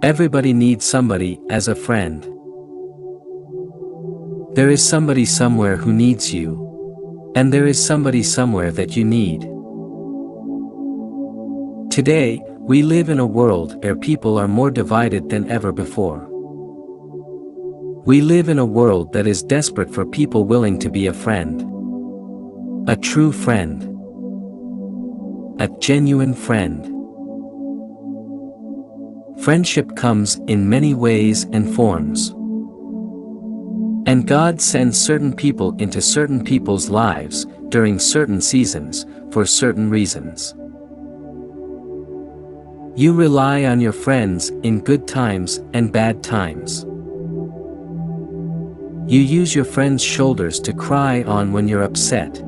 Everybody needs somebody as a friend. There is somebody somewhere who needs you. And there is somebody somewhere that you need. Today, we live in a world where people are more divided than ever before. We live in a world that is desperate for people willing to be a friend. A true friend. A genuine friend. Friendship comes in many ways and forms. And God sends certain people into certain people's lives, during certain seasons, for certain reasons. You rely on your friends in good times and bad times. You use your friends' shoulders to cry on when you're upset.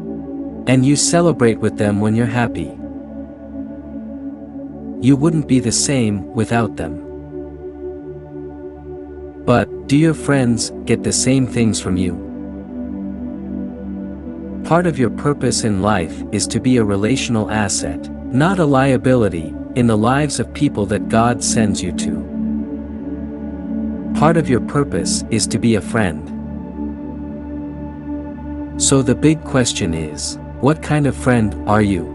And you celebrate with them when you're happy. You wouldn't be the same without them. But, do your friends get the same things from you? Part of your purpose in life is to be a relational asset, not a liability, in the lives of people that God sends you to. Part of your purpose is to be a friend. So the big question is, what kind of friend are you?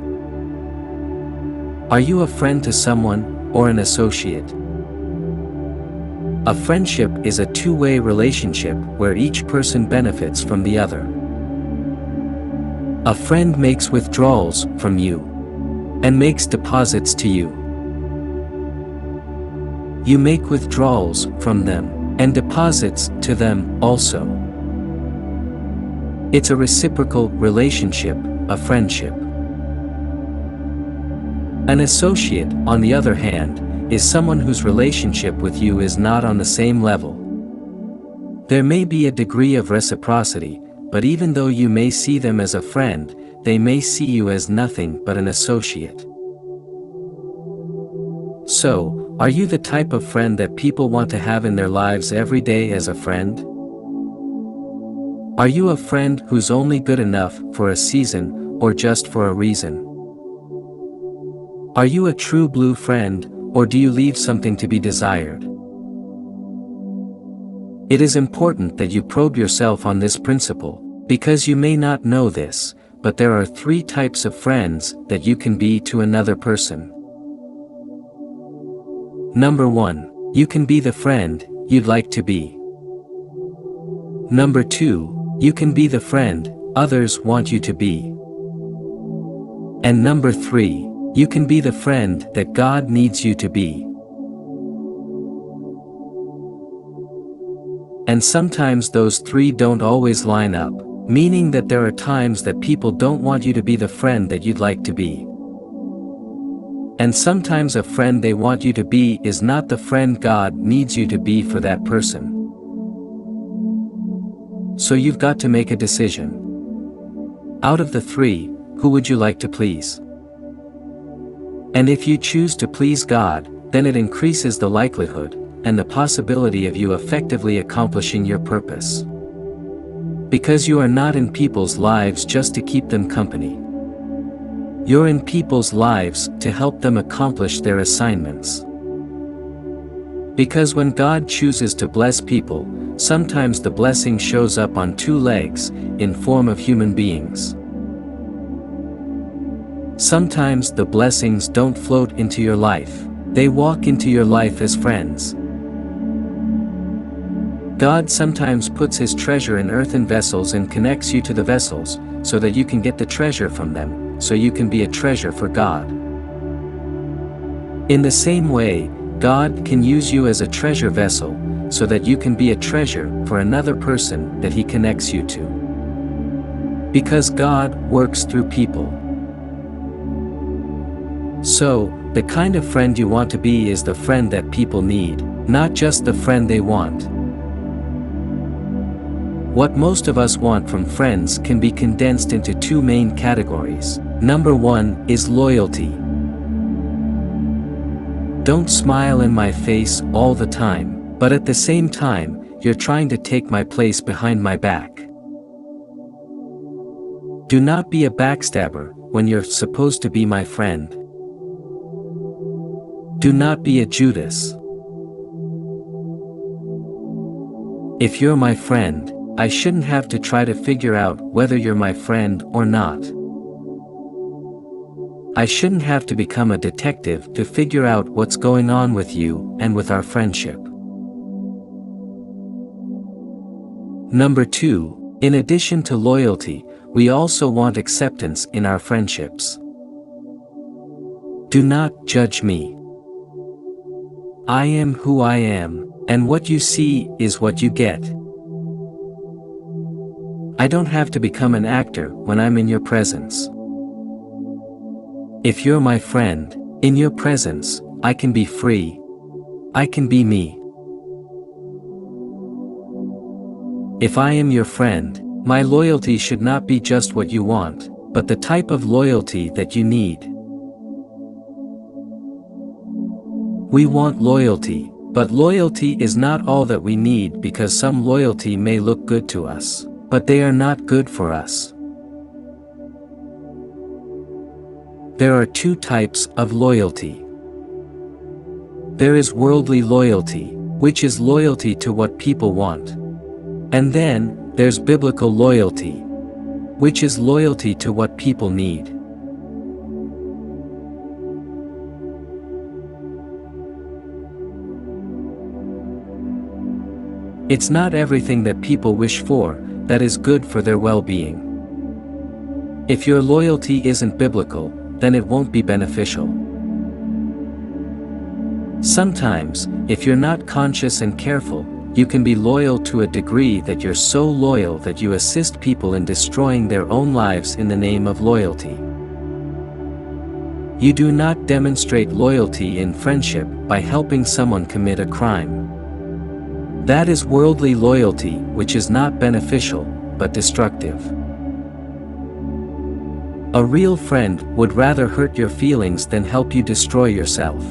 Are you a friend to someone, or an associate? A friendship is a two-way relationship where each person benefits from the other. A friend makes withdrawals from you, and makes deposits to you. You make withdrawals from them, and deposits to them also. It's a reciprocal relationship, a friendship. An associate, on the other hand, is someone whose relationship with you is not on the same level. There may be a degree of reciprocity, but even though you may see them as a friend, they may see you as nothing but an associate. So, are you the type of friend that people want to have in their lives every day as a friend? Are you a friend who's only good enough for a season, or just for a reason? Are you a true blue friend, or do you leave something to be desired? It is important that you probe yourself on this principle, because you may not know this, but there are 3 types of friends that you can be to another person. Number 1, you can be the friend you'd like to be. Number 2, you can be the friend others want you to be. And number 3, you can be the friend that God needs you to be. And sometimes those 3 don't always line up, meaning that there are times that people don't want you to be the friend that you'd like to be. And sometimes a friend they want you to be is not the friend God needs you to be for that person. So you've got to make a decision. Out of the 3, who would you like to please? And if you choose to please God, then it increases the likelihood, and the possibility of you effectively accomplishing your purpose. Because you are not in people's lives just to keep them company. You're in people's lives to help them accomplish their assignments. Because when God chooses to bless people, sometimes the blessing shows up on 2 legs, in form of human beings. Sometimes the blessings don't float into your life, they walk into your life as friends. God sometimes puts His treasure in earthen vessels and connects you to the vessels, so that you can get the treasure from them, so you can be a treasure for God. In the same way, God can use you as a treasure vessel, so that you can be a treasure for another person that He connects you to. Because God works through people. So, the kind of friend you want to be is the friend that people need, not just the friend they want. What most of us want from friends can be condensed into 2 main categories. Number 1 is loyalty. Don't smile in my face all the time, but at the same time, you're trying to take my place behind my back. Do not be a backstabber when you're supposed to be my friend. Do not be a Judas. If you're my friend, I shouldn't have to try to figure out whether you're my friend or not. I shouldn't have to become a detective to figure out what's going on with you and with our friendship. Number 2, in addition to loyalty, we also want acceptance in our friendships. Do not judge me. I am who I am, and what you see is what you get. I don't have to become an actor when I'm in your presence. If you're my friend, in your presence, I can be free. I can be me. If I am your friend, my loyalty should not be just what you want, but the type of loyalty that you need. We want loyalty, but loyalty is not all that we need, because some loyalty may look good to us, but they are not good for us. There are 2 types of loyalty. There is worldly loyalty, which is loyalty to what people want. And then, there's biblical loyalty, which is loyalty to what people need. It's not everything that people wish for that is good for their well-being. If your loyalty isn't biblical, then it won't be beneficial. Sometimes, if you're not conscious and careful, you can be loyal to a degree that you're so loyal that you assist people in destroying their own lives in the name of loyalty. You do not demonstrate loyalty in friendship by helping someone commit a crime. That is worldly loyalty, which is not beneficial, but destructive. A real friend would rather hurt your feelings than help you destroy yourself.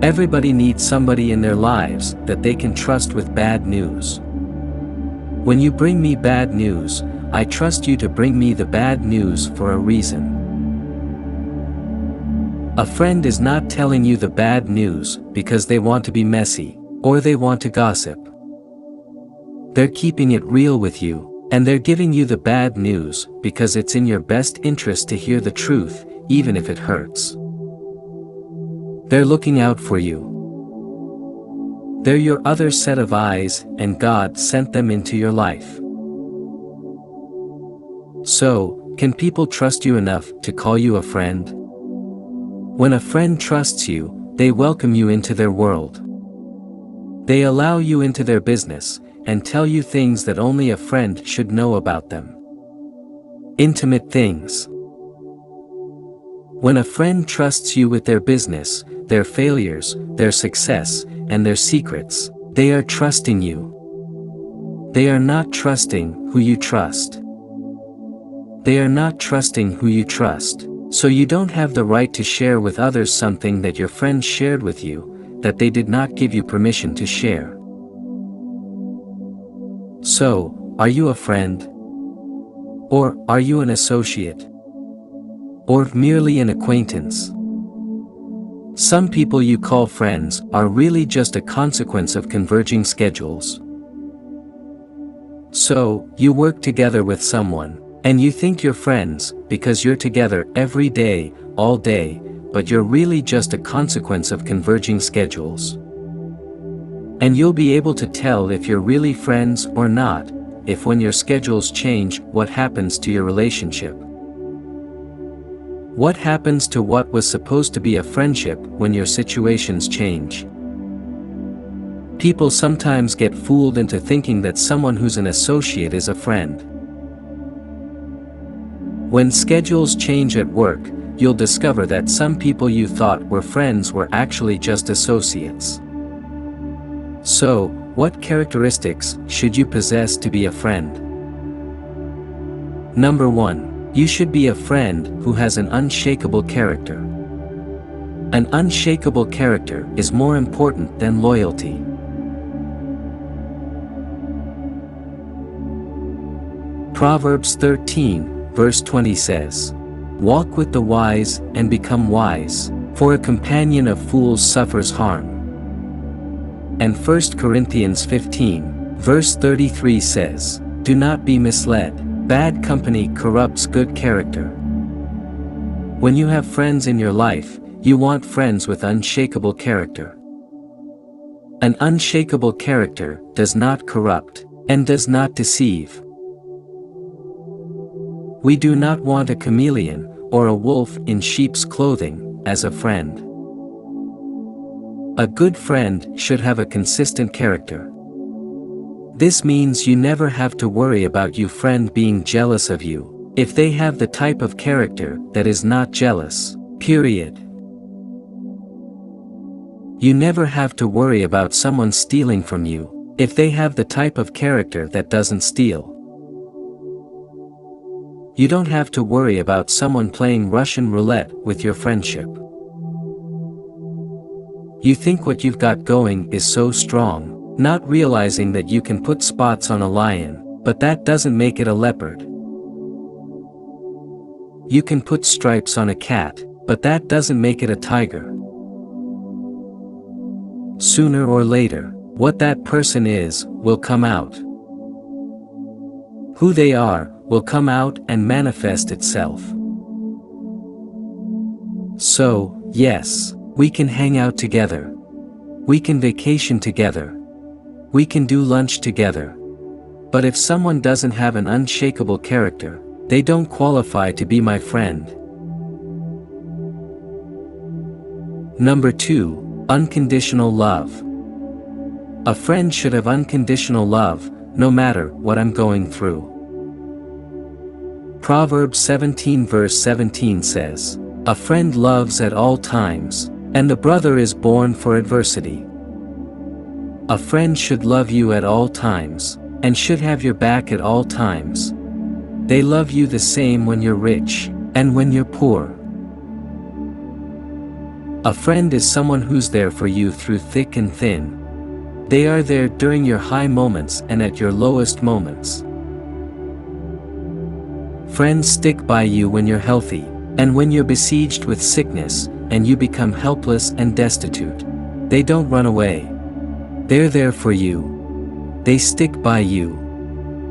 Everybody needs somebody in their lives that they can trust with bad news. When you bring me bad news, I trust you to bring me the bad news for a reason. A friend is not telling you the bad news because they want to be messy, or they want to gossip. They're keeping it real with you, and they're giving you the bad news because it's in your best interest to hear the truth, even if it hurts. They're looking out for you. They're your other set of eyes, and God sent them into your life. So, can people trust you enough to call you a friend? When a friend trusts you, they welcome you into their world. They allow you into their business, and tell you things that only a friend should know about them. Intimate things. When a friend trusts you with their business, their failures, their success, and their secrets, they are trusting you. They are not trusting who you trust. They are not trusting who you trust, so you don't have the right to share with others something that your friend shared with you, that they did not give you permission to share. So, are you a friend? Or are you an associate? Or merely an acquaintance? Some people you call friends are really just a consequence of converging schedules. So, you work together with someone, and you think you're friends because you're together every day, all day, but you're really just a consequence of converging schedules. And you'll be able to tell if you're really friends or not, if when your schedules change, what happens to your relationship. What happens to what was supposed to be a friendship when your situations change? People sometimes get fooled into thinking that someone who's an associate is a friend. When schedules change at work, you'll discover that some people you thought were friends were actually just associates. So, what characteristics should you possess to be a friend? Number 1, you should be a friend who has an unshakable character. An unshakable character is more important than loyalty. Proverbs 13, verse 20 says, "Walk with the wise and become wise, for a companion of fools suffers harm." And 1 Corinthians 15, Verse 33 says, "Do not be misled. Bad company corrupts good character." When you have friends in your life, you want friends with unshakable character. An unshakable character does not corrupt, and does not deceive. We do not want a chameleon, or a wolf in sheep's clothing, as a friend. A good friend should have a consistent character. This means you never have to worry about your friend being jealous of you, if they have the type of character that is not jealous, period. You never have to worry about someone stealing from you, if they have the type of character that doesn't steal. You don't have to worry about someone playing Russian roulette with your friendship. You think what you've got going is so strong, not realizing that you can put spots on a lion, but that doesn't make it a leopard. You can put stripes on a cat, but that doesn't make it a tiger. Sooner or later, what that person is, will come out. Who they are, will come out and manifest itself. So, yes, we can hang out together. We can vacation together. We can do lunch together. But if someone doesn't have an unshakable character, they don't qualify to be my friend. Number 2. Unconditional love. A friend should have unconditional love, no matter what I'm going through. Proverbs 17 verse 17 says, "A friend loves at all times, and the brother is born for adversity." A friend should love you at all times, and should have your back at all times. They love you the same when you're rich, and when you're poor. A friend is someone who's there for you through thick and thin. They are there during your high moments and at your lowest moments. Friends stick by you when you're healthy, and when you're besieged with sickness, and you become helpless and destitute. They don't run away. They're there for you. They stick by you.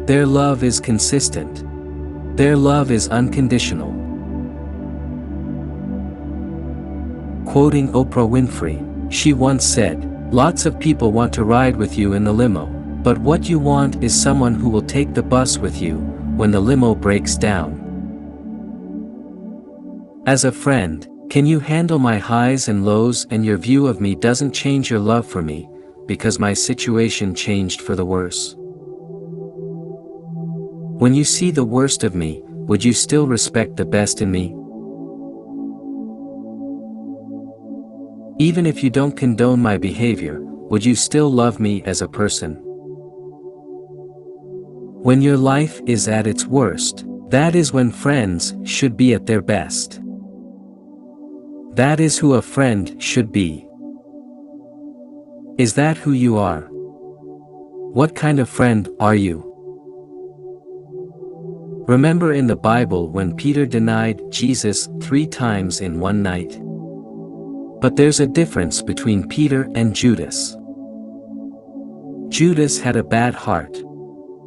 Their love is consistent. Their love is unconditional. Quoting Oprah Winfrey, she once said, "Lots of people want to ride with you in the limo, but what you want is someone who will take the bus with you when the limo breaks down." As a friend, can you handle my highs and lows, and your view of me doesn't change your love for me, because my situation changed for the worse? When you see the worst of me, would you still respect the best in me? Even if you don't condone my behavior, would you still love me as a person? When your life is at its worst, that is when friends should be at their best. That is who a friend should be. Is that who you are? What kind of friend are you? Remember in the Bible when Peter denied Jesus 3 times in one night? But there's a difference between Peter and Judas. Judas had a bad heart.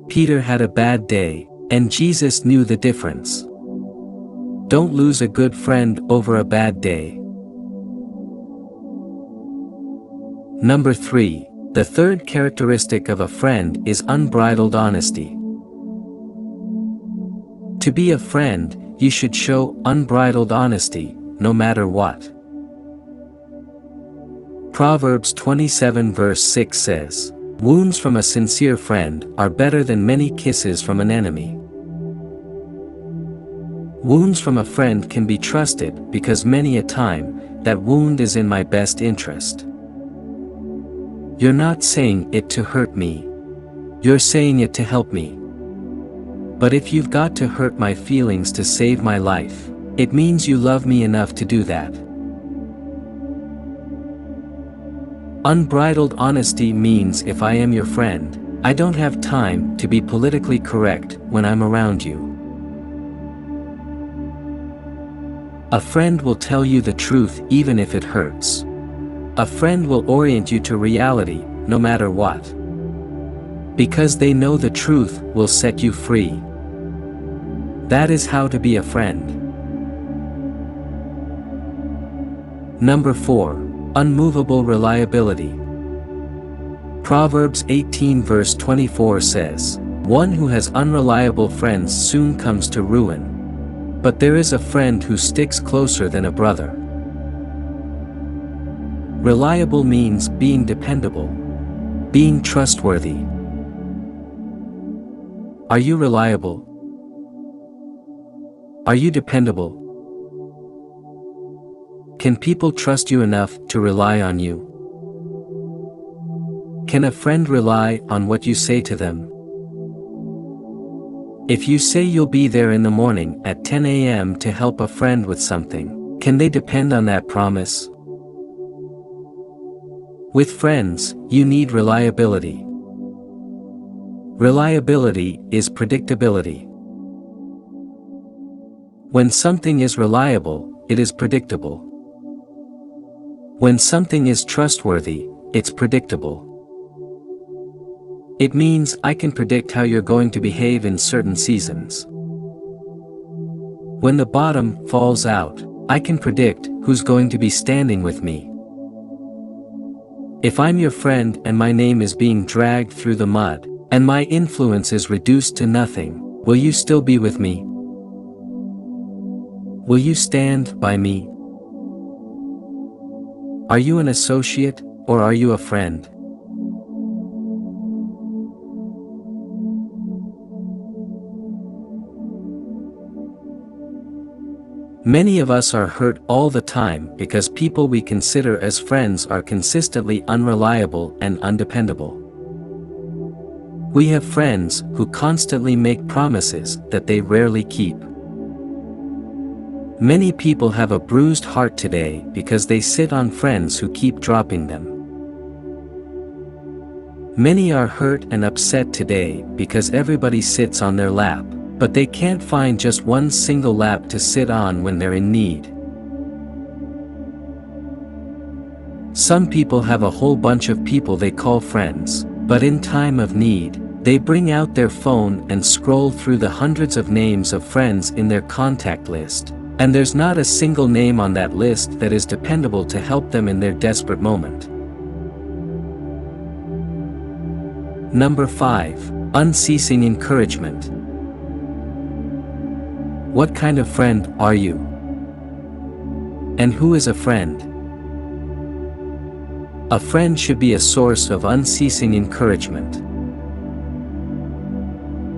Peter had a bad day, and Jesus knew the difference. Don't lose a good friend over a bad day. Number 3. The third characteristic of a friend is unbridled honesty. To be a friend, you should show unbridled honesty, no matter what. Proverbs 27 verse 6 says, "Wounds from a sincere friend are better than many kisses from an enemy." Wounds from a friend can be trusted because many a time, that wound is in my best interest. You're not saying it to hurt me. You're saying it to help me. But if you've got to hurt my feelings to save my life, it means you love me enough to do that. Unbridled honesty means if I am your friend, I don't have time to be politically correct when I'm around you. A friend will tell you the truth even if it hurts. A friend will orient you to reality, no matter what. Because they know the truth will set you free. That is how to be a friend. Number 4. Unmovable reliability. Proverbs 18 verse 24 says, "One who has unreliable friends soon comes to ruin. But there is a friend who sticks closer than a brother." Reliable means being dependable, being trustworthy. Are you reliable? Are you dependable? Can people trust you enough to rely on you? Can a friend rely on what you say to them? If you say you'll be there in the morning at 10 a.m. to help a friend with something, can they depend on that promise? With friends, you need reliability. Reliability is predictability. When something is reliable, it is predictable. When something is trustworthy, it's predictable. It means I can predict how you're going to behave in certain seasons. When the bottom falls out, I can predict who's going to be standing with me. If I'm your friend and my name is being dragged through the mud, and my influence is reduced to nothing, will you still be with me? Will you stand by me? Are you an associate, or are you a friend? Many of us are hurt all the time because people we consider as friends are consistently unreliable and undependable. We have friends who constantly make promises that they rarely keep. Many people have a bruised heart today because they sit on friends who keep dropping them. Many are hurt and upset today because everybody sits on their lap, but they can't find just one single lap to sit on when they're in need. Some people have a whole bunch of people they call friends, but in time of need, they bring out their phone and scroll through the hundreds of names of friends in their contact list, and there's not a single name on that list that is dependable to help them in their desperate moment. Number 5. Unceasing encouragement. What kind of friend are you? And who is a friend? A friend should be a source of unceasing encouragement.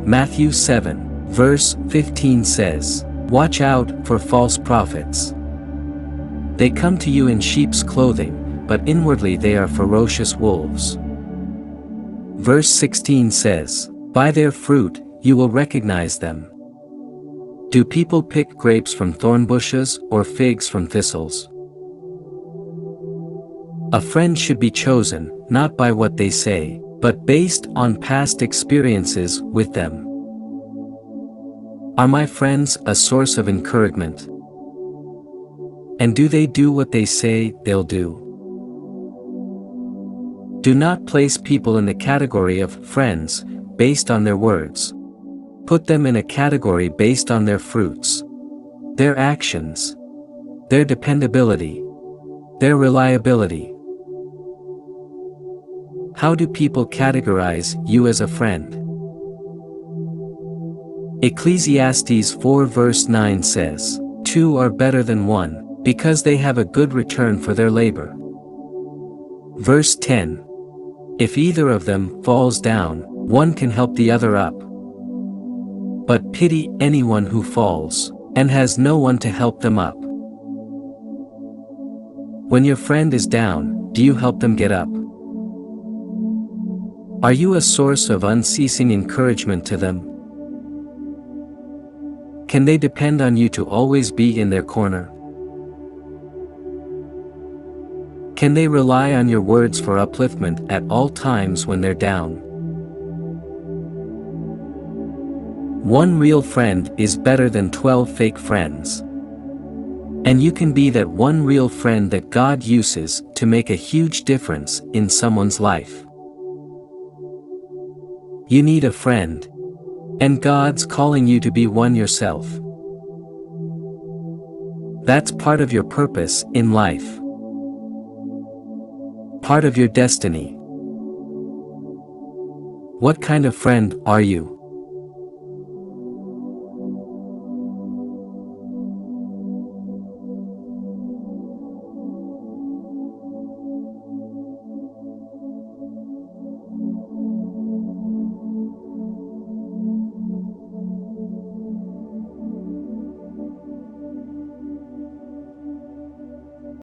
Matthew 7, verse 15 says, "Watch out for false prophets. They come to you in sheep's clothing, but inwardly they are ferocious wolves." Verse 16 says, "By their fruit, you will recognize them. Do people pick grapes from thorn bushes or figs from thistles?" A friend should be chosen, not by what they say, but based on past experiences with them. Are my friends a source of encouragement? And do they do what they say they'll do? Do not place people in the category of friends based on their words. Put them in a category based on their fruits, their actions, their dependability, their reliability. How do people categorize you as a friend? Ecclesiastes 4 verse 9 says, "Two are better than one, because they have a good return for their labor." Verse 10. "If either of them falls down, one can help the other up. But pity anyone who falls, and has no one to help them up." When your friend is down, do you help them get up? Are you a source of unceasing encouragement to them? Can they depend on you to always be in their corner? Can they rely on your words for upliftment at all times when they're down? One real friend is better than 12 fake friends. And you can be that one real friend that God uses to make a huge difference in someone's life. You need a friend. And God's calling you to be one yourself. That's part of your purpose in life. Part of your destiny. What kind of friend are you?